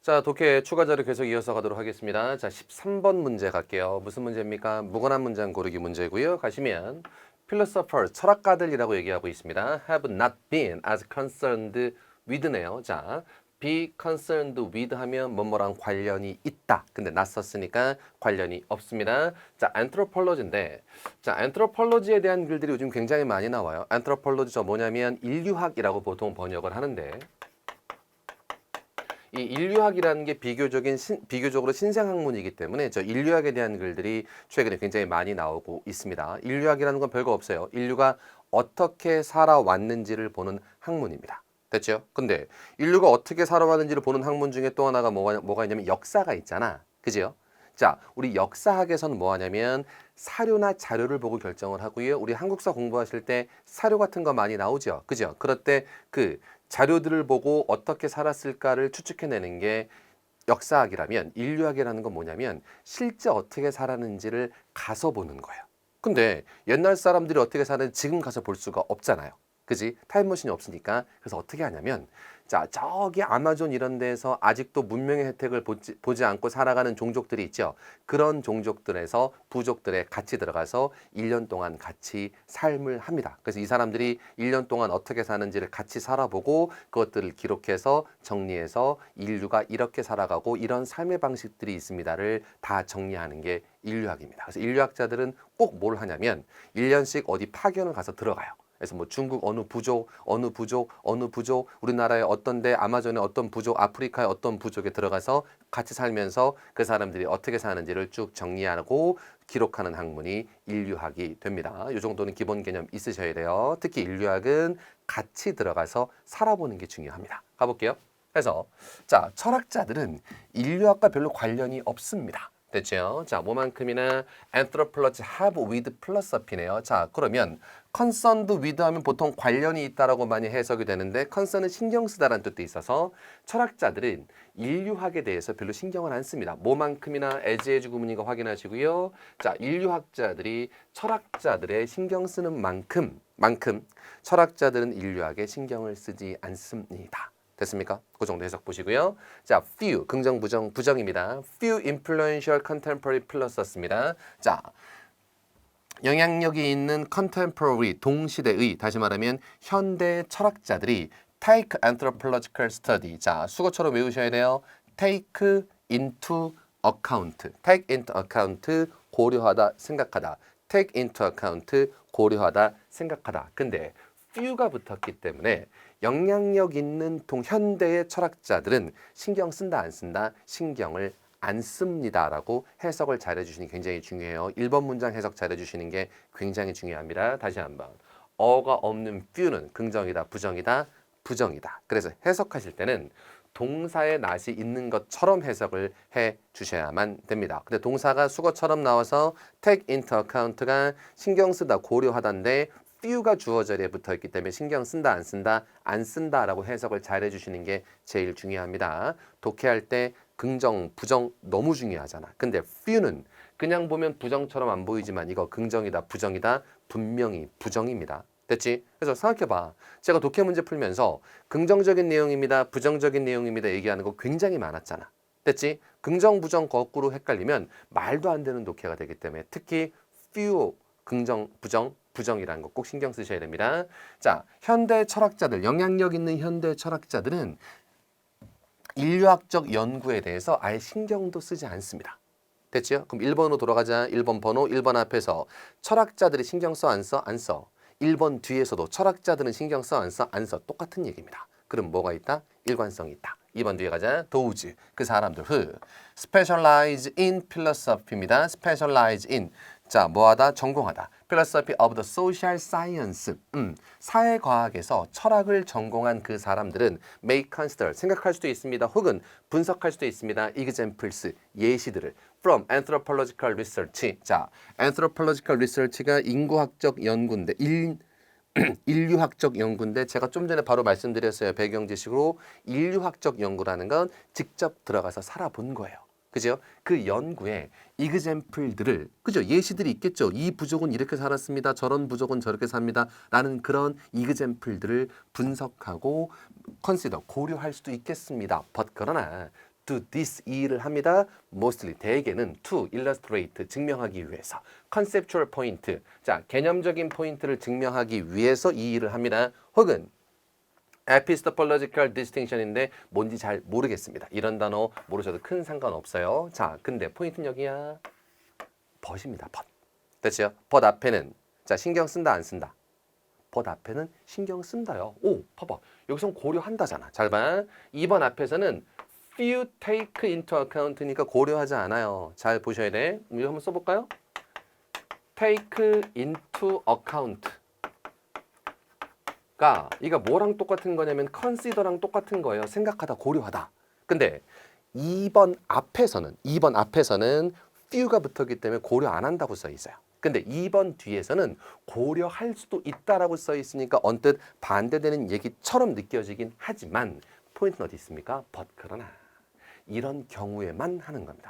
자, 독해 추가 자료 계속 이어서 가도록 하겠습니다. 자, 13번 문제 갈게요. 무슨 문제입니까? 무관한 문장 고르기 문제고요. 가시면 philosophers, 철학가들이라고 얘기하고 있습니다. have not been as concerned with네요. 자, be concerned with 하면 뭐뭐랑 관련이 있다. 근데 not 썼으니까 관련이 없습니다. 자, anthropology인데 자, anthropology에 대한 글들이 요즘 굉장히 많이 나와요. anthropology 저 뭐냐면 인류학이라고 보통 번역을 하는데 이 인류학이라는 게 비교적으로 신생 학문이기 때문에 저 인류학에 대한 글들이 최근에 굉장히 많이 나오고 있습니다. 인류학이라는 건 별거 없어요. 인류가 어떻게 살아왔는지를 보는 학문입니다. 됐죠? 근데 인류가 어떻게 살아왔는지를 보는 학문 중에 또 하나가 뭐가 있냐면 역사가 있잖아. 그죠? 자, 우리 역사학에서는 뭐 하냐면 사료나 자료를 보고 결정을 하고요. 우리 한국사 공부하실 때 사료 같은 거 많이 나오죠. 그죠? 그럴 때 그 자료들을 보고 어떻게 살았을까를 추측해내는 게 역사학이라면 인류학이라는 건 뭐냐면 실제 어떻게 살았는지를 가서 보는 거예요. 근데 옛날 사람들이 어떻게 사는지 지금 가서 볼 수가 없잖아요. 그지? 타임머신이 없으니까. 그래서 어떻게 하냐면 자, 저기 아마존 이런 데서 아직도 문명의 혜택을 보지 않고 살아가는 종족들이 있죠. 그런 종족들에서 부족들에 같이 들어가서 1년 동안 같이 삶을 합니다. 그래서 이 사람들이 1년 동안 어떻게 사는지를 같이 살아보고 그것들을 기록해서 정리해서 인류가 이렇게 살아가고 이런 삶의 방식들이 있습니다를 다 정리하는 게 인류학입니다. 그래서 인류학자들은 꼭 뭘 하냐면 1년씩 어디 파견을 가서 들어가요. 그래서 뭐 중국 어느 부족, 우리나라의 어떤 데, 아마존의 어떤 부족, 아프리카의 어떤 부족에 들어가서 같이 살면서 그 사람들이 어떻게 사는지를 쭉 정리하고 기록하는 학문이 인류학이 됩니다. 이 정도는 기본 개념 있으셔야 돼요. 특히 인류학은 같이 들어가서 살아보는 게 중요합니다. 가볼게요. 그래서 자, 철학자들은 인류학과 별로 관련이 없습니다. 됐죠? 자, 뭐만큼이나 anthropology have with philosophy네요. 자, 그러면 concerned with 하면 보통 관련이 있다라고 많이 해석이 되는데 concern은 신경 쓰다라는 뜻도 있어서 철학자들은 인류학에 대해서 별로 신경을 안 씁니다. 뭐만큼이나 as 구문인가 확인하시고요. 자, 인류학자들이 철학자들의 신경 쓰는 만큼 철학자들은 인류학에 신경을 쓰지 않습니다. 됐습니까? 그 정도 해석 보시고요. 자, few 긍정 부정 부정입니다. few influential contemporary philosophs입니다. 자, 영향력이 있는 contemporary 동시대의 다시 말하면 현대 철학자들이 take anthropological study. 자, 수거처럼 외우셔야 돼요. take into account 고려하다 생각하다. take into account 고려하다 생각하다. 근데 few가 붙었기 때문에 영향력 있는 현대의 철학자들은 신경 쓴다 안 쓴다? 신경을 안 씁니다라고 해석을 잘해주시는 게 굉장히 중요해요. 1번 문장 해석 잘해주시는 게 굉장히 중요합니다. 다시 한번. 어가 없는 few는 긍정이다, 부정이다, 부정이다. 그래서 해석하실 때는 동사의 낫이 있는 것처럼 해석을 해 주셔야만 됩니다. 근데 동사가 수거처럼 나와서 take into account가 신경 쓰다, 고려하다인데 few가 주어 자리에 붙어 있기 때문에 신경 쓴다, 안 쓴다, 안 쓴다라고 해석을 잘 해주시는 게 제일 중요합니다. 독해할 때 긍정, 부정 너무 중요하잖아. 근데 few는 그냥 보면 부정처럼 안 보이지만 이거 긍정이다, 부정이다, 분명히 부정입니다. 됐지? 그래서 생각해봐. 제가 독해 문제 풀면서 긍정적인 내용입니다, 부정적인 내용입니다 얘기하는 거 굉장히 많았잖아. 됐지? 긍정, 부정 거꾸로 헷갈리면 말도 안 되는 독해가 되기 때문에 특히 few, 긍정, 부정이라는 거 꼭 신경 쓰셔야 됩니다. 자, 현대 철학자들, 영향력 있는 현대 철학자들은 인류학적 연구에 대해서 아예 신경도 쓰지 않습니다. 됐죠? 그럼 1번으로 돌아가자. 1번 번호, 1번 앞에서 철학자들이 신경 써, 안 써? 안 써. 1번 뒤에서도 철학자들은 신경 써, 안 써? 안 써. 똑같은 얘기입니다. 그럼 뭐가 있다? 일관성이 있다. 2번 뒤에 가자. those, 그 사람들, who specialize in philosophy입니다. specialize in, 자, 뭐하다? 전공하다. philosophy of the social science, 사회과학에서 철학을 전공한 그 사람들은 may consider, 생각할 수도 있습니다. 혹은 분석할 수도 있습니다. examples, 예시들을 from anthropological research. 자, anthropological research가 인구학적 연구인데 인류학적 연구인데 제가 좀 전에 바로 말씀드렸어요. 배경 지식으로 인류학적 연구라는 건 직접 들어가서 살아본 거예요. 그죠? 그 연구에 example들을, 그죠? 예시들이 있겠죠. 이 부족은 이렇게 살았습니다. 저런 부족은 저렇게 삽니다. 라는 그런 example들을 분석하고 consider, 고려할 수도 있겠습니다. but 그러나 do this 이 일을 합니다. mostly 대개는 to illustrate 증명하기 위해서 conceptual point 자 개념적인 포인트를 증명하기 위해서 이 일을 합니다. 혹은 epistemological distinction인데 뭔지 잘 모르겠습니다. 이런 단어 모르셔도 큰 상관없어요. 자 근데 포인트는 여기야. but입니다. but. 됐죠? but 앞에는 자 신경 쓴다 안 쓴다. but 앞에는 신경 쓴다요. 오, 봐봐. 여기선 고려한다잖아. 잘 봐. 2번 앞에서는 few take into account니까 고려하지 않아요. 잘 보셔야 돼. 이거 한번 써볼까요? take into account가 이거 뭐랑 똑같은 거냐면 consider랑 똑같은 거예요. 생각하다, 고려하다. 근데 2번 앞에서는 few가 붙었기 때문에 고려 안 한다고 써 있어요. 근데 2번 뒤에서는 고려할 수도 있다라고 써 있으니까 언뜻 반대되는 얘기처럼 느껴지긴 하지만 포인트는 어디 있습니까? but 그러나 이런 경우에만 하는 겁니다.